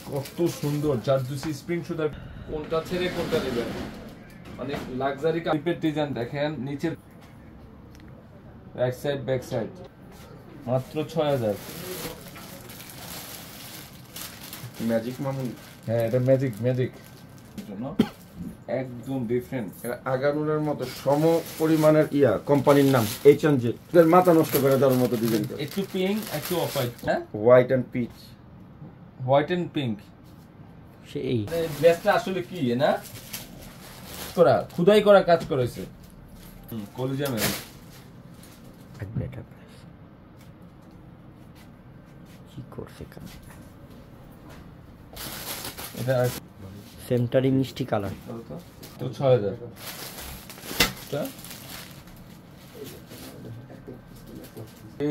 কত সুন্দর জারদুসি স্প্রিং সুতার, কোনটা ছেড়ে কোনটা নেবেন, অনেক লাক্সারি কাপের ডিজাইন দেখেন, নিচের ব্যাক সাইড মাত্র 6000। ম্যাজিক মামুন, হ্যাঁ এটা ম্যাজিক জন্য একদম ডিফারেন্ট। আগানুরের মতো সম পরিমাণের কোম্পানির নাম H&J, এর মাথা নষ্ট করে দেওয়ার মতো ডিজাইনটা। একটু পিঙ্ক একটু অফ হোয়াইট, হ্যাঁ white and peach, white and pink. সেই ড্রেসটা আসলে কি না করা খুদাই করা কাজ করেছে, কলিজা মেরে কি করছে কাজ। এটা সেন্টারি মিষ্টি কালার তো 6000।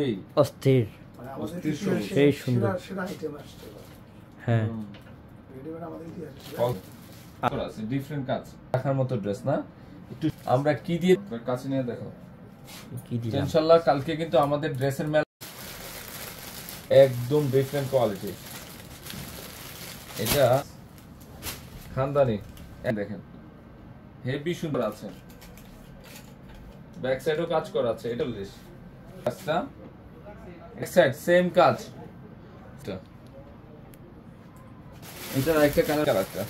এই অস্থির সেই সুন্দর, হ্যাঁ ডিফারেন্ট কাজ রাখার মতো ড্রেস না। একটু আমরা কি দিয়ে কাছে নিয়ে দেখো কি দিলাম ইনশাআল্লাহ। কালকে কিন্তু আমাদের ড্রেসের মেলা একদম ডিফারেন্ট কোয়ালিটি। এটা খানদানি দেখেন, হেভি সুন্দর আছে, ব্যাক সাইডও কাজ করা আছে। এটা আচ্ছা এক সাইড সেম কাজ। এটা একটা কালার একটা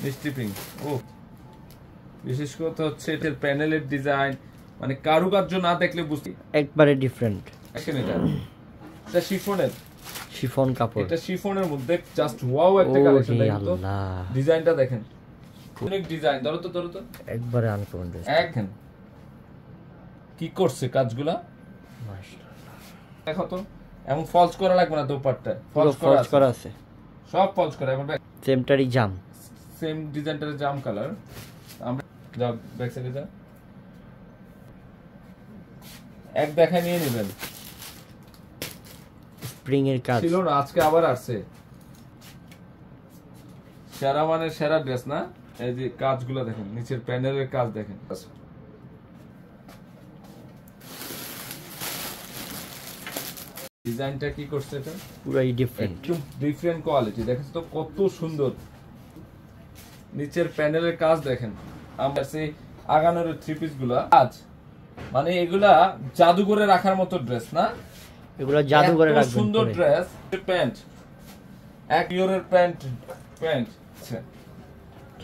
মিষ্টি পিঙ্ক। ও বিশেষ কথা হচ্ছে এটার প্যানেলের ডিজাইন, মানে কারুকার্য না দেখলে বুঝতে একবারে ডিফারেন্ট। এটা শিফনের, শিফন কাপড়, এটা শিফনের মধ্যে জাস্ট ওয়াও একটা কালেকশন। দেখেন তো ডিজাইনটা দেখেন, অনেক ডিজাইন। ধরো তো একবারে আনকমন ড্রেস। দেখেন কি করছে কাজগুলা, মাশাআল্লাহ। দেখো তো এমন ফলস করা লাগবে না, দোপাট্টা ফলস করা আছে, সব ফলস করা। এখন সেমটারি জাম, সেম ডিজাইনটার জাম কালার। আমরা যাও ব্যাক সাইডে যা, এক দেখায় নিয়ে নেবেন। স্প্রিং এর কাজ ছিল না, আজকে আবার আসছে। সেরা মানে সেরা ড্রেস না। এই যে কাজগুলো দেখেন, নিচের প্যানেলের কাজ দেখেন, ডিজাইনটা কি করছে, এটা পুরাই ডিফারেন্ট, ডিফারেন্ট কোয়ালিটি। দেখেন তো কত সুন্দর, নিচের প্যানেলের কাজ দেখেন। আমরা সেই আগানোর থ্রি পিস গুলা আজ মানে এগুলা জাদুঘরে রাখার মতো ড্রেস না, এগুলো জাদুঘরে রাখবেন। সুন্দর ড্রেস, প্যান্ট এক ইউরোর প্যান্ট।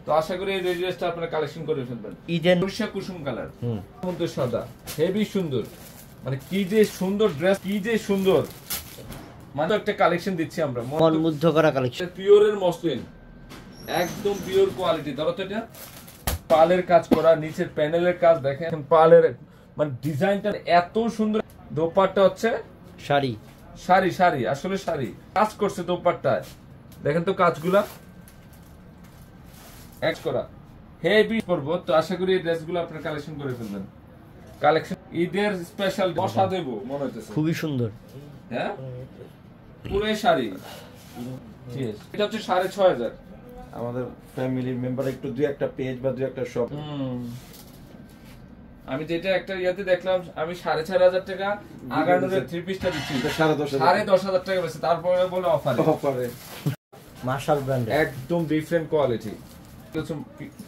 তো আশা করি এই ড্রেসটা আপনারা কালেকশন করে ফেলবেন। ইডেন সরিষা কুসুম কালার মধ্যে সাদা, হেভি সুন্দর। মানে কি যে সুন্দর ড্রেস, কি যে সুন্দর, মানে একটা কালেকশন দিচ্ছি আমরা, মন মুগ্ধ করা কালেকশন। পিওরের মসলিন, একদম পিওর কোয়ালিটি। ধরো তো এটা পালের কাজ করা, নিচের প্যানেলের কাজ দেখেন, পালের মানে ডিজাইনটা এত সুন্দর। দোপাট্টা হচ্ছে শাড়ি আসলে শাড়ি কাজ করছে দোপাট্টায়, দেখেন তো কাজগুলা এক করা হেভি করবো। তো আশা করি এই ড্রেসগুলো আপনারা কালেকশন করে ফেলবেন। কালেকশন ঈদের স্পেশাল বসা দেবো মনে হচ্ছে, খুবই সুন্দর। হ্যাঁ পুরো শাড়ি, এটা হচ্ছে 6500। আমাদের ফ্যামিলির মেম্বার একটু দুই একটা পেজ বা দুই একটা শপ। আমি যেটা একটা ইয়াতে দেখলাম, আমি 4500 টাকা আগানোর থ্রি পিসটা দিচ্ছি, 10,500 টাকা বেশি, তারপরে বলে অফারে। মার্শাল ব্র্যান্ড, একদম ডিফারেন্ট কোয়ালিটি,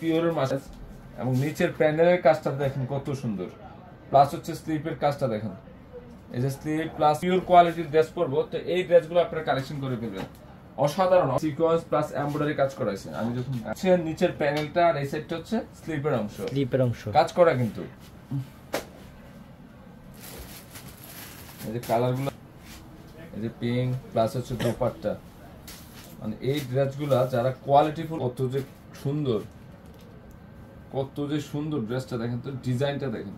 পিওরের মার্শাল। এবং নিচের প্যানেলের কাজটা দেখেন কত সুন্দর, প্লাস হচ্ছে স্লিপের কাজটা দেখেন। এই যে স্লিপ প্লাস পিওর কোয়ালিটির ড্রেস পরবো, তো এই ড্রেসগুলো আপনারা কালেকশন করে ফেলবেন। অসাধারণ সিকোয়েন্স প্লাস এমব্রয়ডারি কাজ করা আছে। আমি যখন নিচের প্যানেলটা আর এই সাইডটা হচ্ছে স্লিপের অংশ কাজ করা, কিন্তু এই যে কালারগুলো, এই যে পিঙ্ক প্লাস হচ্ছে দোপাট্টা, মানে এই ড্রেসগুলা যারা কোয়ালিটিফুল, কত যে সুন্দর ড্রেসটা দেখেন তো, ডিজাইনটা দেখেন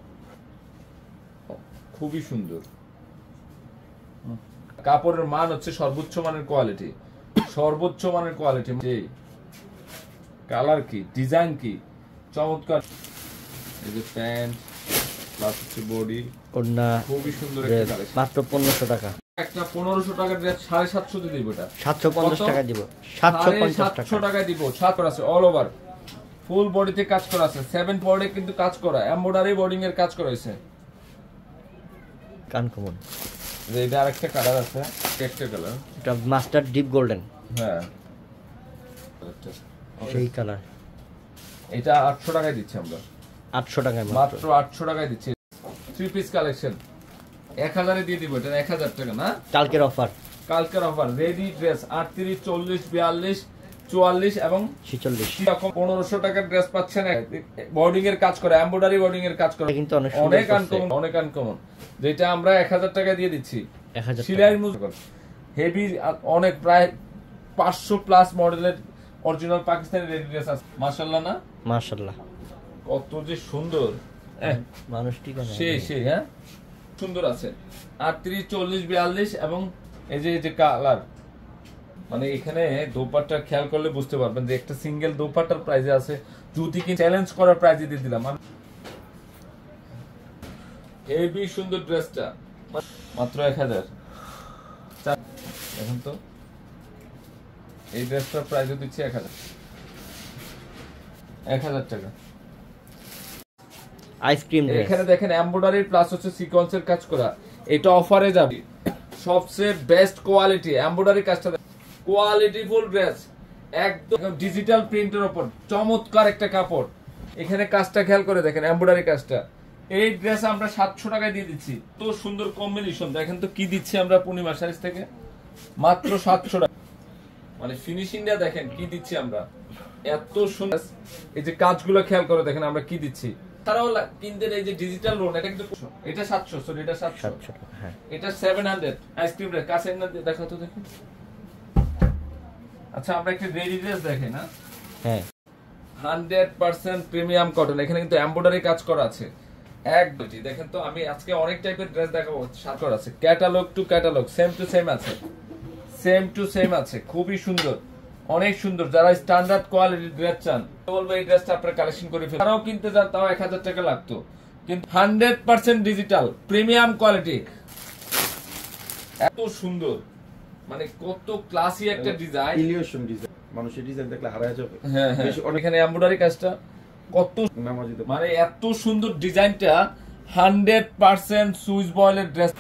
খুবই সুন্দর। কাপড়ের মান হচ্ছে সর্বোচ্চ মানের কোয়ালিটি, কালার কি, ডিজাইন কি চমৎকার। এই যে প্যান্ট প্লাস হচ্ছে বডি, ওড়না, খুবই সুন্দর একটা কালেকশন। মাত্র 1500 টাকা। একটা 1500 টাকার ড্রেস 750 দিয়ে দিব। এটা 750 টাকা দিব, 750 টাকা দিব। ছাড় করা আছে অল ওভার, ফুল বডিতে কাজ করা আছে, 7 বডি কিন্তু কাজ করা, এমব্রয়ডারি বোর্ডিং এর কাজ করা হয়েছে। কানকমন যে এটা আরেকটা কালার আছে, একটা কালার, এটা মাস্টার ডিপ গোল্ডেন। হ্যাঁ সেই কালার। এটা 800 টাকায় দিচ্ছি আমরা, 800 টাকায় মাত্র 800 টাকায় দিচ্ছি। 3 পিস কালেকশন 1000 এ দিয়ে দিব, এটা 1000 টাকা না, কালকের অফার। কালকের অফার। রেডি ড্রেস 38, 40, 42, 44 এবং 46 এরকম 1500 টাকার ড্রেস পাচ্ছেন। বর্ডিং এর কাজ করে, এমব্রয়ডারি বর্ডিং এর কাজ করে, এটা কিন্তু অনেক অনেক সুন্দর আনকমন, অনেক আনকমন, যেটা আমরা 1000 টাকা দিয়ে দিচ্ছি। 1000 সিলাই হেভি, অনেক প্রায় 500 প্লাস মডেলের অরিজিনাল পাকিস্তানি রেডি ড্রেস আছে। মাশাআল্লাহ না, মাশাআল্লাহ, কত যে সুন্দর। মানুষটি কেন সেই হ্যাঁ সুন্দর আছে। 38, 40, 42 এবং এই যে কালার, মানে এখানে দোপাট্টা খেয়াল করলে বুঝতে পারবেন যে একটা সিঙ্গেল দোপাট্টার প্রাইসে আছে, যদি কি চ্যালেঞ্জ করার প্রাইসে দিয়ে দিলাম। হেভি সুন্দর ড্রেসটা মাত্র 1000। এখন তো এই ড্রেসটার প্রাইস দিচ্ছি 1000 টাকা। আইসক্রিম। এখানে দেখেন এমব্রয়ডারি প্লাস হচ্ছে সিকোয়েন্সের কাজ করা, এটা অফারে যাবে। সবচেয়ে বেস্ট কোয়ালিটি এমব্রয়ডারি কাজটা, কোয়ালিটি ফুল ড্রেস, একদম ডিজিটাল প্রিন্টের উপর চমৎকার একটা কাপড়। এখানে কাজটা খেয়াল করে দেখেন, এমব্রয়ডারি কাজটা। এই ড্রেস আমরা 700 টাকায় দিয়ে দিচ্ছি। তো সুন্দর কম্বিনেশন দেখেন তো কি দিচ্ছি আমরা পূর্ণিমা শাড়ি থেকে, মাত্র 700 টাকা। মানে ফিনিশিংটা দেখেন কি দিচ্ছি আমরা, এত সুন্দর। এই যে কাজগুলো খেয়াল করে দেখেন আমরা কি দিচ্ছি। তারাও কিনতে এই যে ডিজিটাল লোন, এটা কিন্তু এটা 700, সরি এটা 700 টাকা। হ্যাঁ, এটা 700। আইসক্রিম রে কাছে না দেখা তো দেখি। আচ্ছা আমরা একটা রেডি ড্রেস দেখে না, হ্যাঁ 100% প্রিমিয়াম কটন, এখানে কিন্তু এমব্রয়ডারি কাজ করা আছে। একদম দেখেন তো, আমি আজকে অনেক টাইপের ড্রেস দেখাবো, সাত করা আছে, catalogue to catalogue, same to same আছে, সেম টু সেম আছে, খুবই সুন্দর, অনেক সুন্দর। যারা স্ট্যান্ডার্ড কোয়ালিটির ড্রেস চান, বলবো এই ড্রেসটা আপনারা কালেকশন করে ফেলুন। তারাও কিনতে যান তাও 1000 টাকা লাগতো, কিন্তু 100% ডিজিটাল প্রিমিয়াম কোয়ালিটি, এত সুন্দর, মানে কত ক্লাসি একটা ডিজাইন, ইলিউশন ডিজাইন, মানুষের ডিজাইন দেখলে হারায় যাবে। হ্যাঁ হ্যাঁ, এখানে এমব্রয়ডারি কাজটা কত, মানে এত সুন্দর ডিজাইনটা, 100% সুইস বয়েলের ড্রেস।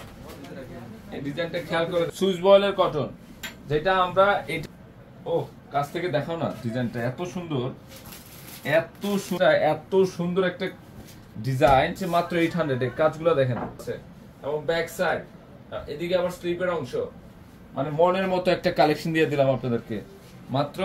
এই ডিজাইনটা খেয়াল করে, সুইস বয়েলের কটন, যেটা আমরা ও কাছ থেকে দেখাও না, ডিজাইনটা এত সুন্দর, এত সুন্দর, এত সুন্দর একটা ডিজাইন, মাত্র 800 এ। কাজগুলো দেখেন, এবং ব্যাক সাইড, এদিকে আবার স্লিপের অংশ, মানে মনের মতো একটা কালেকশন দিয়ে দিলাম আপনাদেরকে মাত্র